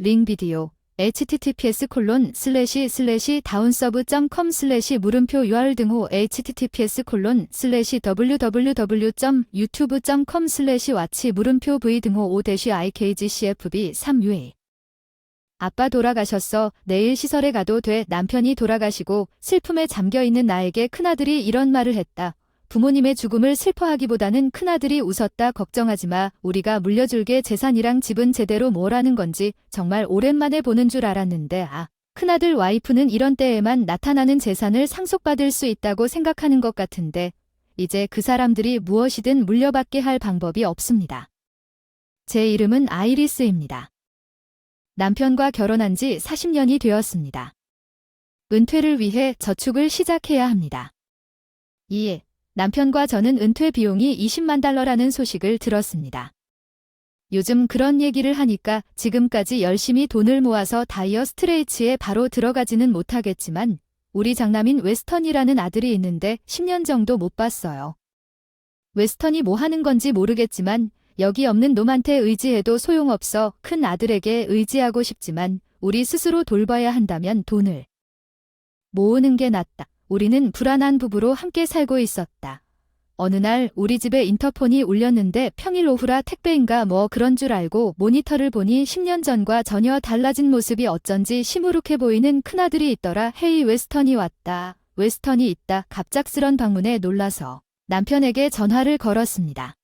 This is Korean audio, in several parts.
링 비디오 https://daunserve.com/ 물음표 URL 등호 https://www.youtube.com/watch 물음표 v 등호 5-ikgcfb 3ua 아빠 돌아가셨어. 내일 시설에 가도 돼. 남편이 돌아가시고 슬픔에 잠겨있는 나에게 큰아들이 이런 말을 했다. 부모님의 죽음을 슬퍼하기보다는 큰아들이 웃었다. 걱정하지 마. 우리가 물려줄게. 재산이랑 집은 제대로 뭐라는 건지 정말 오랜만에 보는 줄 알았는데 큰아들 와이프는 이런 때에만 나타나는 재산을 상속받을 수 있다고 생각하는 것 같은데 이제 그 사람들이 무엇이든 물려받게 할 방법이 없습니다. 제 이름은 아이리스입니다. 남편과 결혼한 지 40년이 되었습니다. 은퇴를 위해 저축을 시작해야 합니다. 이에 남편과 저는 은퇴 비용이 $200,000라는 소식을 들었습니다. 요즘 그런 얘기를 하니까 지금까지 열심히 돈을 모아서 다이어 스트레이츠에 바로 들어가지는 못하겠지만 우리 장남인 웨스턴이라는 아들이 있는데 10년 정도 못 봤어요. 웨스턴이 뭐 하는 건지 모르겠지만 여기 없는 놈한테 의지해도 소용없어. 큰 아들에게 의지하고 싶지만 우리 스스로 돌봐야 한다면 돈을 모으는 게 낫다. 우리는 불안한 부부로 함께 살고 있었다. 어느 날 우리 집에 인터폰이 울렸는데 평일 오후라 택배인가 뭐 그런 줄 알고 모니터를 보니 10년 전과 전혀 달라진 모습이 어쩐지 시무룩해 보이는 큰아들이 있더라. 헤이 웨스턴이 왔다. 웨스턴이 있다. 갑작스런 방문에 놀라서 남편에게 전화를 걸었습니다.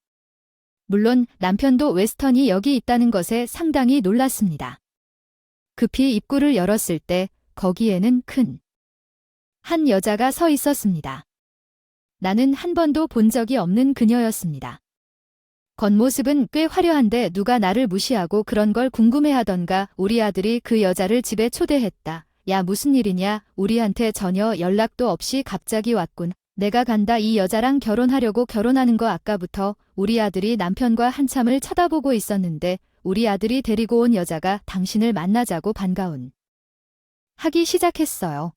물론 남편도 웨스턴이 여기 있다는 것에 상당히 놀랐습니다. 급히 입구를 열었을 때 거기에는 한 여자가 서 있었습니다. 나는 한 번도 본 적이 없는 그녀였습니다. 겉모습은 꽤 화려한데 누가 나를 무시하고 그런 걸 궁금해하던가 우리 아들이 그 여자를 집에 초대했다. 야 무슨 일이냐? 우리한테 전혀 연락도 없이 갑자기 왔군. 내가 간다. 이 여자랑 결혼하려고 결혼하는 거 아까부터 우리 아들이 남편과 한참을 쳐다보고 있었는데 우리 아들이 데리고 온 여자가 당신을 만나자고 반가운 하기 시작했어요.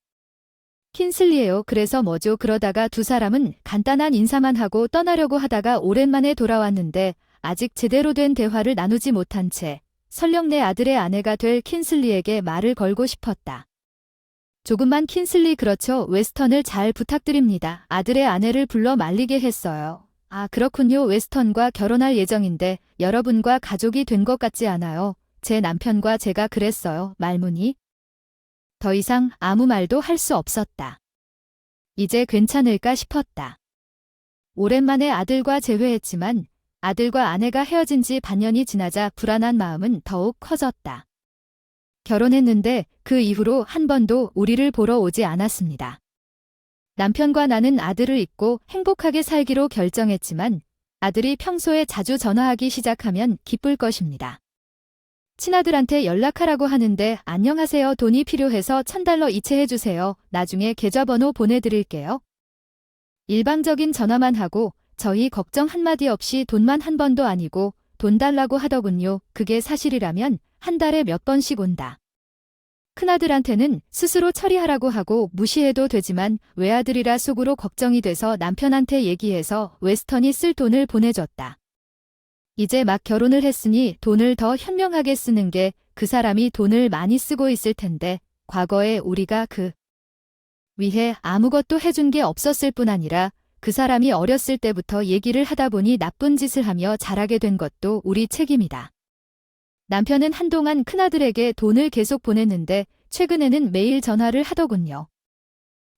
킨슬리예요. 그래서 뭐죠? 그러다가 두 사람은 간단한 인사만 하고 떠나려고 하다가 오랜만에 돌아왔는데 아직 제대로 된 대화를 나누지 못한 채 설령 내 아들의 아내가 될 킨슬리에게 말을 걸고 싶었다. 조금만 킨슬리 그렇죠. 웨스턴을 잘 부탁드립니다. 아들의 아내를 불러 말리게 했어요. 그렇군요. 웨스턴과 결혼할 예정인데 여러분과 가족이 된 것 같지 않아요. 제 남편과 제가 그랬어요. 말문이 더 이상 아무 말도 할 수 없었다. 이제 괜찮을까 싶었다. 오랜만에 아들과 재회했지만 아들과 아내가 헤어진 지 반년이 지나자 불안한 마음은 더욱 커졌다. 결혼했는데 그 이후로 한 번도 우리를 보러 오지 않았습니다. 남편과 나는 아들을 잊고 행복하게 살기로 결정했지만 아들이 평소에 자주 전화하기 시작하면 기쁠 것입니다. 친아들한테 연락하라고 하는데 안녕하세요. 돈이 필요해서 $1,000 이체해주세요. 나중에 계좌번호 보내드릴게요. 일방적인 전화만 하고 저희 걱정 한마디 없이 돈만 한 번도 아니고 돈 달라고 하더군요. 그게 사실이라면 한 달에 몇 번씩 온다. 큰아들한테는 스스로 처리하라고 하고 무시해도 되지만 외아들이라 속으로 걱정이 돼서 남편한테 얘기해서 웨스턴이 쓸 돈을 보내줬다. 이제 막 결혼을 했으니 돈을 더 현명하게 쓰는 게 그 사람이 돈을 많이 쓰고 있을 텐데 과거에 우리가 위해 아무것도 해준 게 없었을 뿐 아니라 그 사람이 어렸을 때부터 얘기를 하다 보니 나쁜 짓을 하며 자라게 된 것도 우리 책임이다. 남편은 한동안 큰아들에게 돈을 계속 보냈는데 최근에는 매일 전화를 하더군요.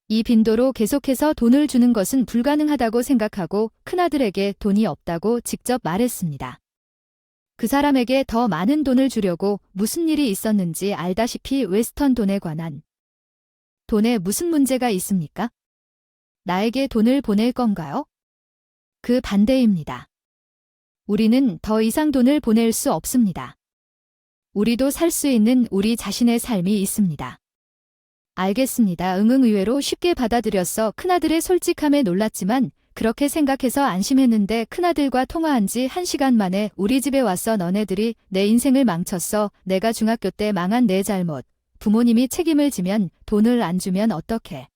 이 빈도로 계속해서 돈을 주는 것은 불가능하다고 생각하고 큰아들에게 돈이 없다고 직접 말했습니다. 그 사람에게 더 많은 돈을 주려고 무슨 일이 있었는지 알다시피 웨스턴 돈에 관한 돈에 무슨 문제가 있습니까? 나에게 돈을 보낼 건가요? 그 반대입니다. 우리는 더 이상 돈을 보낼 수 없습니다. 우리도 살 수 있는 우리 자신의 삶이 있습니다. 알겠습니다. 의외로 쉽게 받아들였어. 큰아들의 솔직함에 놀랐지만 그렇게 생각해서 안심했는데 큰아들과 통화한 지 1시간 만에 우리 집에 왔어. 너네들이 내 인생을 망쳤어. 내가 중학교 때 망한 내 잘못. 부모님이 책임을 지면 돈을 안 주면 어떡해.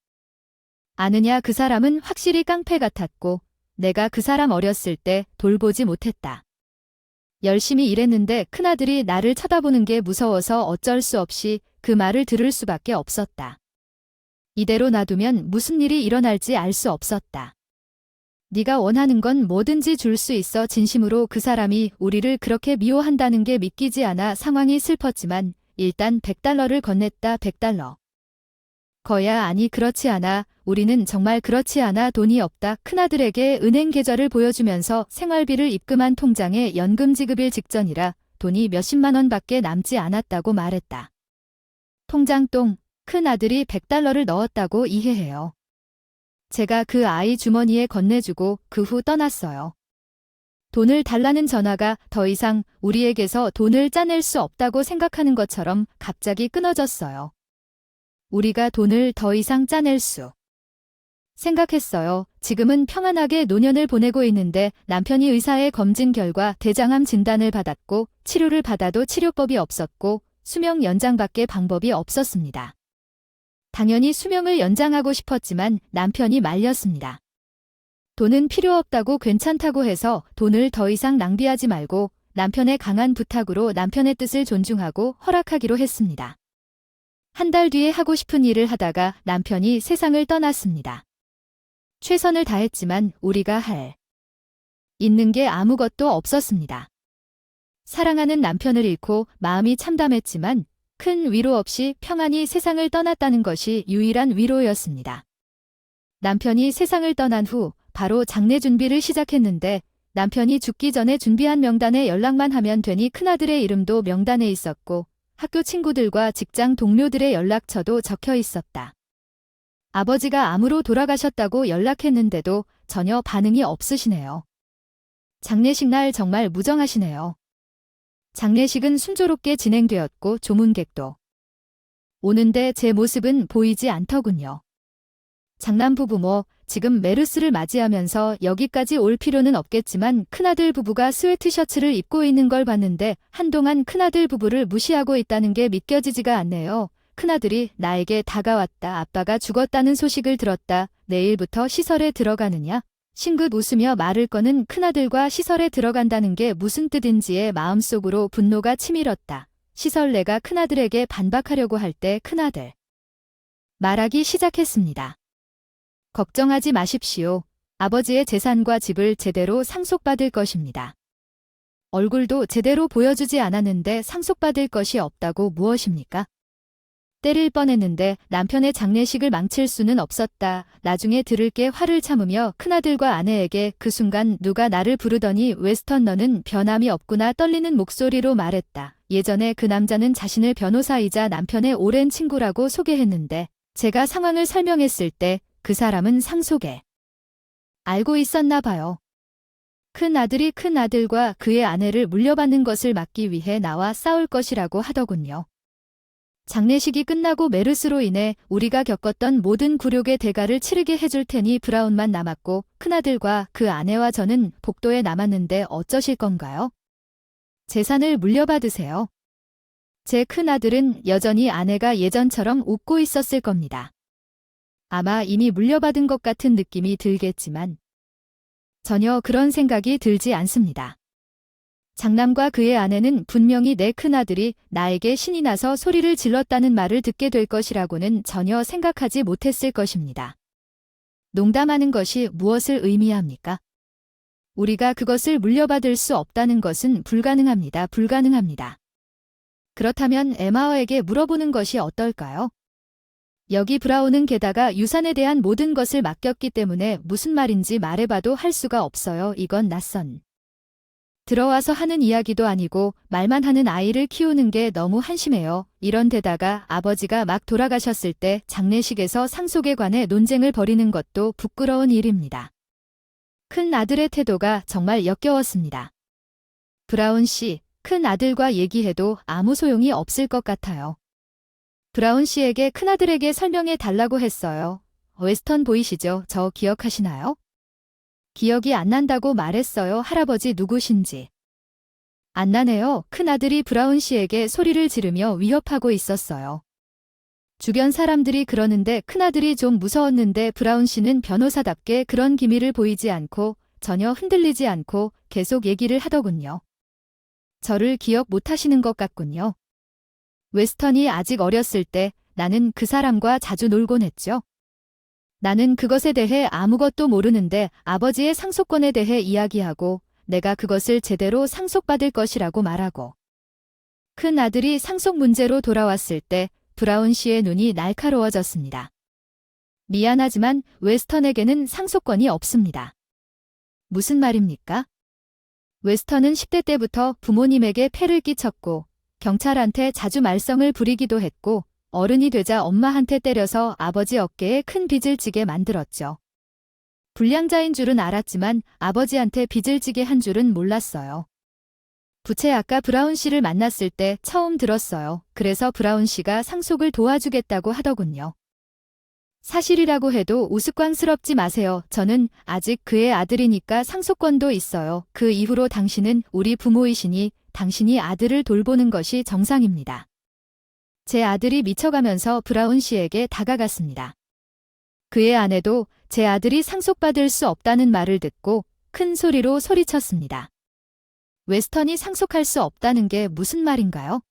아느냐 그 사람은 확실히 깡패 같았고 내가 그 사람 어렸을 때 돌보지 못했다. 열심히 일했는데 큰아들이 나를 쳐다보는 게 무서워서 어쩔 수 없이 그 말을 들을 수밖에 없었다. 이대로 놔두면 무슨 일이 일어날지 알 수 없었다. 네가 원하는 건 뭐든지 줄 수 있어. 진심으로 그 사람이 우리를 그렇게 미워한다는 게 믿기지 않아 상황이 슬펐지만 일단 $100를 건넸다. $100. 거야 아니 그렇지 않아. 우리는 정말 그렇지 않아. 돈이 없다. 큰아들에게 은행 계좌를 보여주면서 생활비를 입금한 통장에 연금 지급일 직전이라 돈이 몇십만 원밖에 남지 않았다고 말했다. 통장 똥. 큰아들이 $100를 넣었다고 이해해요. 제가 그 아이 주머니에 건네주고 그 후 떠났어요. 돈을 달라는 전화가 더 이상 우리에게서 돈을 짜낼 수 없다고 생각하는 것처럼 갑자기 끊어졌어요. 우리가 돈을 더 이상 짜낼 수 생각했어요. 지금은 평안하게 노년을 보내고 있는데 남편이 의사의 검진 결과 대장암 진단을 받았고 치료를 받아도 치료법이 없었고 수명 연장밖에 방법이 없었습니다. 당연히 수명을 연장하고 싶었지만 남편이 말렸습니다. 돈은 필요 없다고 괜찮다고 해서 돈을 더 이상 낭비하지 말고 남편의 강한 부탁으로 남편의 뜻을 존중하고 허락하기로 했습니다. 한 달 뒤에 하고 싶은 일을 하다가 남편이 세상을 떠났습니다. 최선을 다했지만 우리가 할 있는 게 아무것도 없었습니다. 사랑하는 남편을 잃고 마음이 참담했지만 큰 위로 없이 평안히 세상을 떠났다는 것이 유일한 위로였습니다. 남편이 세상을 떠난 후 바로 장례 준비를 시작했는데 남편이 죽기 전에 준비한 명단에 연락만 하면 되니 큰아들의 이름도 명단에 있었고 학교 친구들과 직장 동료들의 연락처도 적혀 있었다. 아버지가 암으로 돌아가셨다고 연락했는데도 전혀 반응이 없으시네요. 장례식 날 정말 무정하시네요. 장례식은 순조롭게 진행되었고 조문객도 오는데 제 모습은 보이지 않더군요. 장남 부부 지금 메르스를 맞이하면서 여기까지 올 필요는 없겠지만 큰아들 부부가 스웨트 셔츠를 입고 있는 걸 봤는데 한동안 큰아들 부부를 무시하고 있다는 게 믿겨지지가 않네요. 큰아들이 나에게 다가왔다. 아빠가 죽었다는 소식을 들었다. 내일부터 시설에 들어가느냐? 싱긋 웃으며 말을 꺼는 큰아들과 시설에 들어간다는 게 무슨 뜻인지에 마음속으로 분노가 치밀었다. 시설 내가 큰아들에게 반박하려고 할 때 큰아들 말하기 시작했습니다. 걱정하지 마십시오. 아버지의 재산과 집을 제대로 상속받을 것입니다. 얼굴도 제대로 보여주지 않았는데 상속받을 것이 없다고 무엇입니까? 때릴 뻔했는데 남편의 장례식을 망칠 수는 없었다. 나중에 들을게 화를 참으며 큰아들과 아내에게 그 순간 누가 나를 부르더니 웨스턴 너는 변함이 없구나 떨리는 목소리로 말했다. 예전에 그 남자는 자신을 변호사이자 남편의 오랜 친구라고 소개했는데 제가 상황을 설명했을 때 그 사람은 상속에 알고 있었나 봐요. 큰아들이 큰아들과 그의 아내를 물려받는 것을 막기 위해 나와 싸울 것이라고 하더군요. 장례식이 끝나고 메르스로 인해 우리가 겪었던 모든 굴욕의 대가를 치르게 해줄 테니 브라운만 남았고 큰아들과 그 아내와 저는 복도에 남았는데 어쩌실 건가요? 재산을 물려받으세요. 제 큰아들은 여전히 아내가 예전처럼 웃고 있었을 겁니다. 아마 이미 물려받은 것 같은 느낌이 들겠지만 전혀 그런 생각이 들지 않습니다. 장남과 그의 아내는 분명히 내 큰아들이 나에게 신이 나서 소리를 질렀다는 말을 듣게 될 것이라고는 전혀 생각하지 못했을 것입니다. 농담하는 것이 무엇을 의미합니까? 우리가 그것을 물려받을 수 없다는 것은 불가능합니다. 불가능합니다. 그렇다면 에마어에게 물어보는 것이 어떨까요? 여기 브라운은 게다가 유산에 대한 모든 것을 맡겼기 때문에 무슨 말인지 말해봐도 할 수가 없어요. 이건 낯선. 들어와서 하는 이야기도 아니고 말만 하는 아이를 키우는 게 너무 한심해요. 이런 데다가 아버지가 막 돌아가셨을 때 장례식에서 상속에 관해 논쟁을 벌이는 것도 부끄러운 일입니다. 큰 아들의 태도가 정말 역겨웠습니다. 브라운 씨, 큰 아들과 얘기해도 아무 소용이 없을 것 같아요. 브라운 씨에게 큰아들에게 설명해 달라고 했어요. 웨스턴 보이시죠? 저 기억하시나요? 기억이 안 난다고 말했어요. 할아버지 누구신지. 안 나네요. 큰아들이 브라운 씨에게 소리를 지르며 위협하고 있었어요. 주변 사람들이 그러는데 큰아들이 좀 무서웠는데 브라운 씨는 변호사답게 그런 기미를 보이지 않고 전혀 흔들리지 않고 계속 얘기를 하더군요. 저를 기억 못하시는 것 같군요. 웨스턴이 아직 어렸을 때 나는 그 사람과 자주 놀곤 했죠. 나는 그것에 대해 아무것도 모르는데 아버지의 상속권에 대해 이야기하고 내가 그것을 제대로 상속받을 것이라고 말하고 큰 아들이 상속 문제로 돌아왔을 때 브라운 씨의 눈이 날카로워졌습니다. 미안하지만 웨스턴에게는 상속권이 없습니다. 무슨 말입니까? 웨스턴은 10대 때부터 부모님에게 폐를 끼쳤고 경찰한테 자주 말썽을 부리기도 했고 어른이 되자 엄마한테 때려서 아버지 어깨에 큰 빚을 지게 만들었죠. 불량자인 줄은 알았지만 아버지한테 빚을 지게 한 줄은 몰랐어요. 부채아까 브라운 씨를 만났을 때 처음 들었어요. 그래서 브라운 씨가 상속을 도와주겠다고 하더군요. 사실이라고 해도 우스꽝스럽지 마세요. 저는 아직 그의 아들이니까 상속권도 있어요. 그 이후로 당신은 우리 부모이시니 당신이 아들을 돌보는 것이 정상입니다. 제 아들이 미쳐가면서 브라운 씨에게 다가갔습니다. 그의 아내도 제 아들이 상속받을 수 없다는 말을 듣고 큰 소리로 소리쳤습니다. 웨스턴이 상속할 수 없다는 게 무슨 말인가요?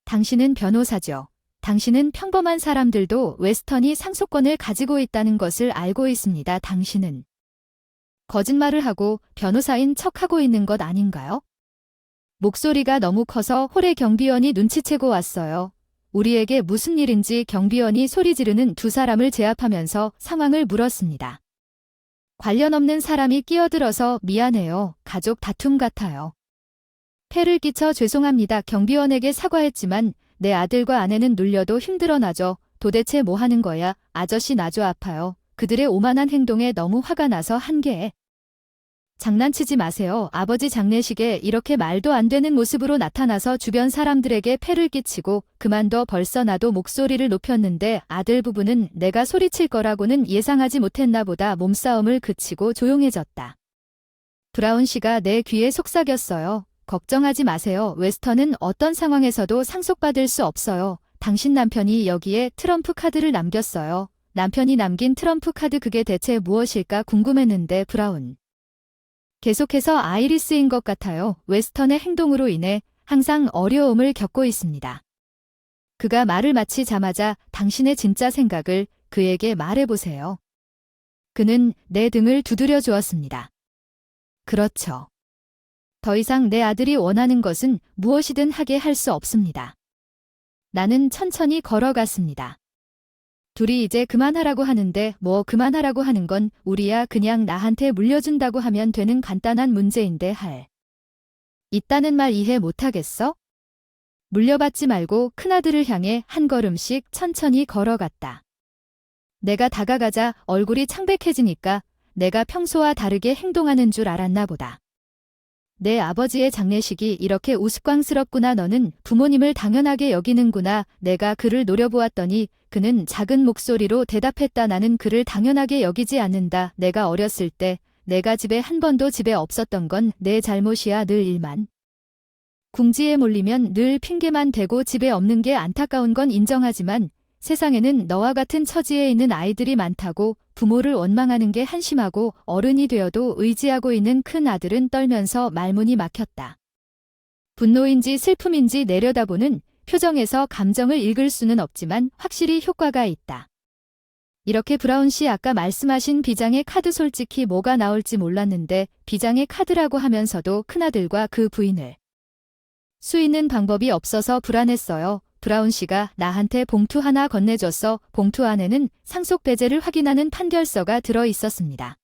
당신은 변호사죠. 당신은 평범한 사람들도 웨스턴이 상속권을 가지고 있다는 것을 알고 있습니다. 당신은 거짓말을 하고 변호사인 척하고 있는 것 아닌가요? 목소리가 너무 커서 홀의 경비원이 눈치채고 왔어요. 우리에게 무슨 일인지 경비원이 소리 지르는 두 사람을 제압하면서 상황을 물었습니다. 관련 없는 사람이 끼어들어서 미안해요. 가족 다툼 같아요. 폐를 끼쳐 죄송합니다. 경비원에게 사과했지만 내 아들과 아내는 눌려도 힘들어 나죠. 도대체 뭐 하는 거야? 아저씨 나죠 아파요. 그들의 오만한 행동에 너무 화가 나서 한계에. 장난치지 마세요. 아버지 장례식에 이렇게 말도 안 되는 모습으로 나타나서 주변 사람들에게 폐를 끼치고 그만둬. 벌써 나도 목소리를 높였는데 아들 부부는 내가 소리칠 거라고는 예상하지 못했나 보다. 몸싸움을 그치고 조용해졌다. 브라운 씨가 내 귀에 속삭였어요. 걱정하지 마세요. 웨스턴은 어떤 상황에서도 상속받을 수 없어요. 당신 남편이 여기에 트럼프 카드를 남겼어요. 남편이 남긴 트럼프 카드 그게 대체 무엇일까 궁금했는데 브라운. 계속해서 아이리스인 것 같아요. 웨스턴의 행동으로 인해 항상 어려움을 겪고 있습니다. 그가 말을 마치자마자 당신의 진짜 생각을 그에게 말해보세요. 그는 내 등을 두드려 주었습니다. 그렇죠. 더 이상 내 아들이 원하는 것은 무엇이든 하게 할 수 없습니다. 나는 천천히 걸어갔습니다. 둘이 이제 그만하라고 하는데 뭐 그만하라고 하는 건 우리야 그냥 나한테 물려준다고 하면 되는 간단한 문제인데 할. 있다는 말 이해 못하겠어? 물려받지 말고 큰아들을 향해 한 걸음씩 천천히 걸어갔다. 내가 다가가자 얼굴이 창백해지니까 내가 평소와 다르게 행동하는 줄 알았나 보다. 내 아버지의 장례식이 이렇게 우스꽝스럽구나. 너는 부모님을 당연하게 여기는구나. 내가 그를 노려보았더니 그는 작은 목소리로 대답했다. 나는 그를 당연하게 여기지 않는다. 내가 어렸을 때 내가 집에 한 번도 집에 없었던 건 내 잘못이야. 늘 일만. 궁지에 몰리면 늘 핑계만 대고 집에 없는 게 안타까운 건 인정하지만 세상에는 너와 같은 처지에 있는 아이들이 많다고. 부모를 원망하는 게 한심하고 어른이 되어도 의지하고 있는 큰 아들은 떨면서 말문이 막혔다. 분노인지 슬픔인지 내려다보는 표정에서 감정을 읽을 수는 없지만 확실히 효과가 있다. 이렇게 브라운 씨 아까 말씀하신 비장의 카드 솔직히 뭐가 나올지 몰랐는데 비장의 카드라고 하면서도 큰아들과 그 부인을 수있는 방법이 없어서 불안했어요. 브라운 씨가 나한테 봉투 하나 건네줬어. 봉투 안에는 상속 배제를 확인하는 판결서가 들어 있었습니다.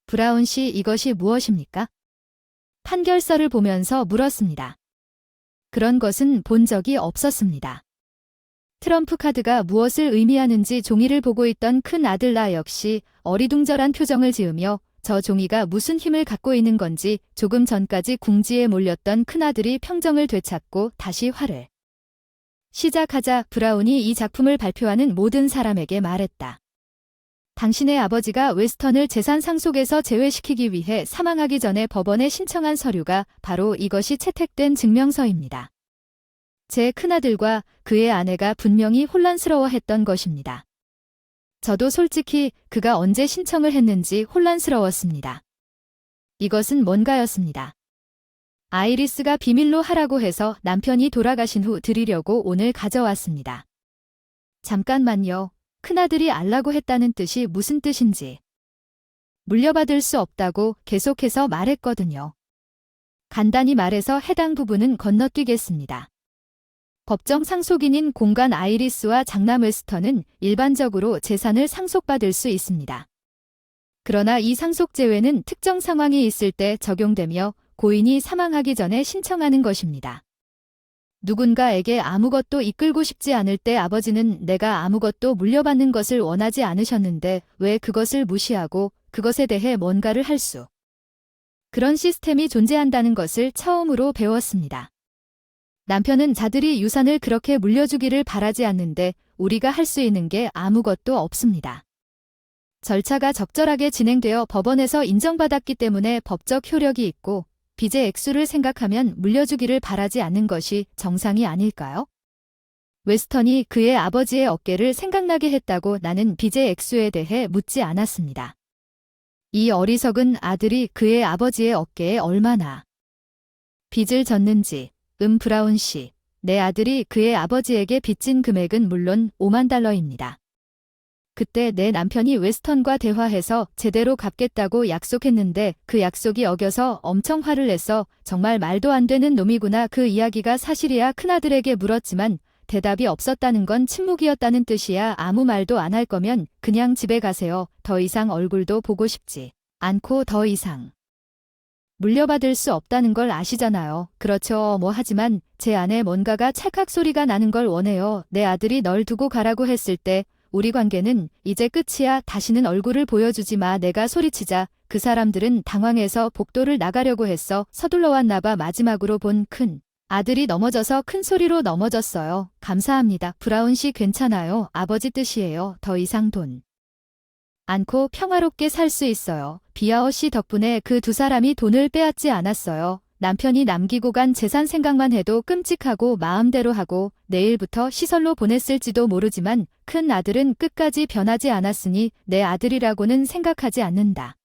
브라운 씨 이것이 무엇입니까? 판결서를 보면서 물었습니다. 그런 것은 본 적이 없었습니다. 트럼프 카드가 무엇을 의미하는지 종이를 보고 있던 큰 아들 나 역시 어리둥절한 표정을 지으며 저 종이가 무슨 힘을 갖고 있는 건지 조금 전까지 궁지에 몰렸던 큰아들이 평정을 되찾고 다시 화를 시작하자 브라운이 이 작품을 발표하는 모든 사람에게 말했다. 당신의 아버지가 웨스턴을 재산 상속에서 제외시키기 위해 사망하기 전에 법원에 신청한 서류가 바로 이것이 채택된 증명서입니다. 제 큰아들과 그의 아내가 분명히 혼란스러워했던 것입니다. 저도 솔직히 그가 언제 신청을 했는지 혼란스러웠습니다. 이것은 뭔가였습니다. 아이리스가 비밀로 하라고 해서 남편이 돌아가신 후 드리려고 오늘 가져왔습니다. 잠깐만요. 큰아들이 알라고 했다는 뜻이 무슨 뜻인지. 물려받을 수 없다고 계속해서 말했거든요. 간단히 말해서 해당 부분은 건너뛰겠습니다. 법정 상속인인 공간 아이리스와 장남 웨스턴은 일반적으로 재산을 상속받을 수 있습니다. 그러나 이 상속 제외는 특정 상황이 있을 때 적용되며 고인이 사망하기 전에 신청하는 것입니다. 누군가에게 아무것도 이끌고 싶지 않을 때 아버지는 내가 아무것도 물려받는 것을 원하지 않으셨는데 왜 그것을 무시하고 그것에 대해 뭔가를 할 수. 그런 시스템이 존재한다는 것을 처음으로 배웠습니다. 남편은 자들이 유산을 그렇게 물려주기를 바라지 않는데 우리가 할 수 있는 게 아무것도 없습니다. 절차가 적절하게 진행되어 법원에서 인정받았기 때문에 법적 효력이 있고 빚의 액수를 생각하면 물려주기를 바라지 않는 것이 정상이 아닐까요? 웨스턴이 그의 아버지의 어깨를 생각나게 했다고 나는 빚의 액수에 대해 묻지 않았습니다. 이 어리석은 아들이 그의 아버지의 어깨에 얼마나 빚을 졌는지. 브라운 씨, 내 아들이 그의 아버지에게 빚진 금액은 물론 $50,000입니다. 그때 내 남편이 웨스턴과 대화해서 제대로 갚겠다고 약속했는데 그 약속이 어겨서 엄청 화를 내서 정말 말도 안 되는 놈이구나. 그 이야기가 사실이야. 큰아들에게 물었지만 대답이 없었다는 건 침묵이었다는 뜻이야. 아무 말도 안 할 거면 그냥 집에 가세요. 더 이상 얼굴도 보고 싶지 않고 더 이상 물려받을 수 없다는 걸 아시잖아요. 그렇죠. 하지만 제 안에 뭔가가 찰칵 소리가 나는 걸 원해요. 내 아들이 널 두고 가라고 했을 때 우리 관계는 이제 끝이야. 다시는 얼굴을 보여주지 마. 내가 소리치자 그 사람들은 당황해서 복도를 나가려고 했어. 서둘러 왔나 봐. 마지막으로 본 큰 아들이 넘어져서 큰 소리로 넘어졌어요. 감사합니다. 브라운 씨 괜찮아요. 아버지 뜻이에요. 더 이상 돈 않고 평화롭게 살 수 있어요. 비아오 씨 덕분에 그 두 사람이 돈을 빼앗지 않았어요. 남편이 남기고 간 재산 생각만 해도 끔찍하고 마음대로 하고 내일부터 시설로 보냈을지도 모르지만 큰 아들은 끝까지 변하지 않았으니 내 아들이라고는 생각하지 않는다.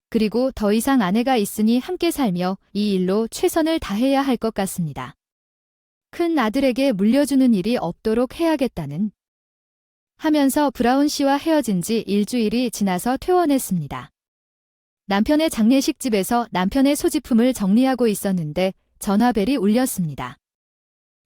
그리고 더 이상 아내가 있으니 함께 살며 이 일로 최선을 다해야 할 것 같습니다. 큰 아들에게 물려주는 일이 없도록 해야겠다는 하면서 브라운 씨와 헤어진 지 일주일이 지나서 퇴원했습니다. 남편의 장례식 집에서 남편의 소지품을 정리하고 있었는데 전화벨이 울렸습니다.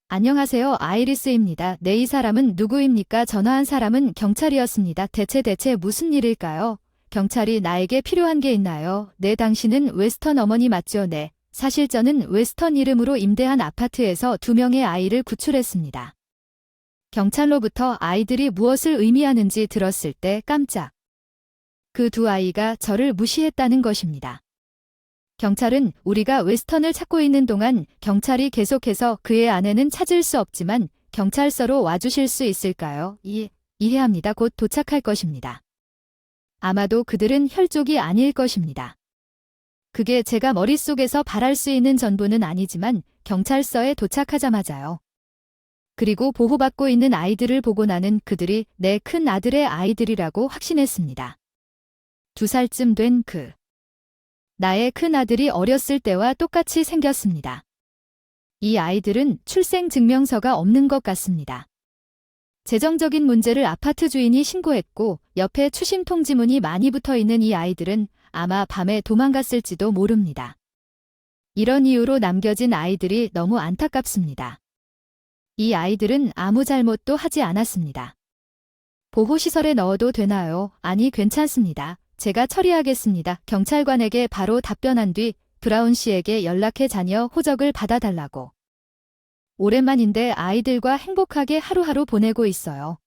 안녕하세요. 아이리스입니다. 네, 이 사람은 누구입니까? 전화한 사람은 경찰이었습니다. 대체 무슨 일일까요? 경찰이 나에게 필요한 게 있나요? 네, 당신은 웨스턴 어머니 맞죠? 네. 사실 저는 웨스턴 이름으로 임대한 아파트에서 2명의 아이를 구출했습니다. 경찰로부터 아이들이 무엇을 의미하는지 들었을 때 깜짝. 그 두 아이가 저를 무시했다는 것입니다. 경찰은 우리가 웨스턴을 찾고 있는 동안 경찰이 계속해서 그의 아내는 찾을 수 없지만 경찰서로 와주실 수 있을까요? 이해합니다. 곧 도착할 것입니다. 아마도 그들은 혈족이 아닐 것입니다. 그게 제가 머릿속에서 바랄 수 있는 전부는 아니지만 경찰서에 도착하자마자요. 그리고 보호받고 있는 아이들을 보고 나는 그들이 내 큰 아들의 아이들이라고 확신했습니다. 2살쯤 된 나의 큰 아들이 어렸을 때와 똑같이 생겼습니다. 이 아이들은 출생증명서가 없는 것 같습니다. 재정적인 문제를 아파트 주인이 신고했고 옆에 추심 통지문이 많이 붙어 있는 이 아이들은 아마 밤에 도망갔을지도 모릅니다. 이런 이유로 남겨진 아이들이 너무 안타깝습니다. 이 아이들은 아무 잘못도 하지 않았습니다. 보호시설에 넣어도 되나요? 아니, 괜찮습니다. 제가 처리하겠습니다. 경찰관에게 바로 답변한 뒤 브라운 씨에게 연락해 자녀 호적을 받아달라고. 오랜만인데 아이들과 행복하게 하루하루 보내고 있어요.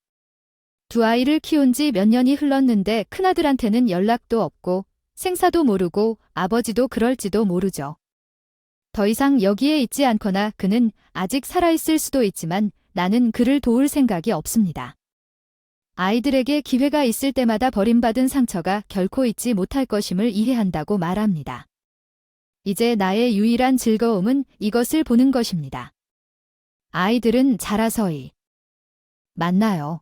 두 아이를 키운 지 몇 년이 흘렀는데 큰아들한테는 연락도 없고 생사도 모르고 아버지도 그럴지도 모르죠. 더 이상 여기에 있지 않거나 그는 아직 살아있을 수도 있지만 나는 그를 도울 생각이 없습니다. 아이들에게 기회가 있을 때마다 버림받은 상처가 결코 잊지 못할 것임을 이해한다고 말합니다. 이제 나의 유일한 즐거움은 이것을 보는 것입니다. 아이들은 자라서이 만나요.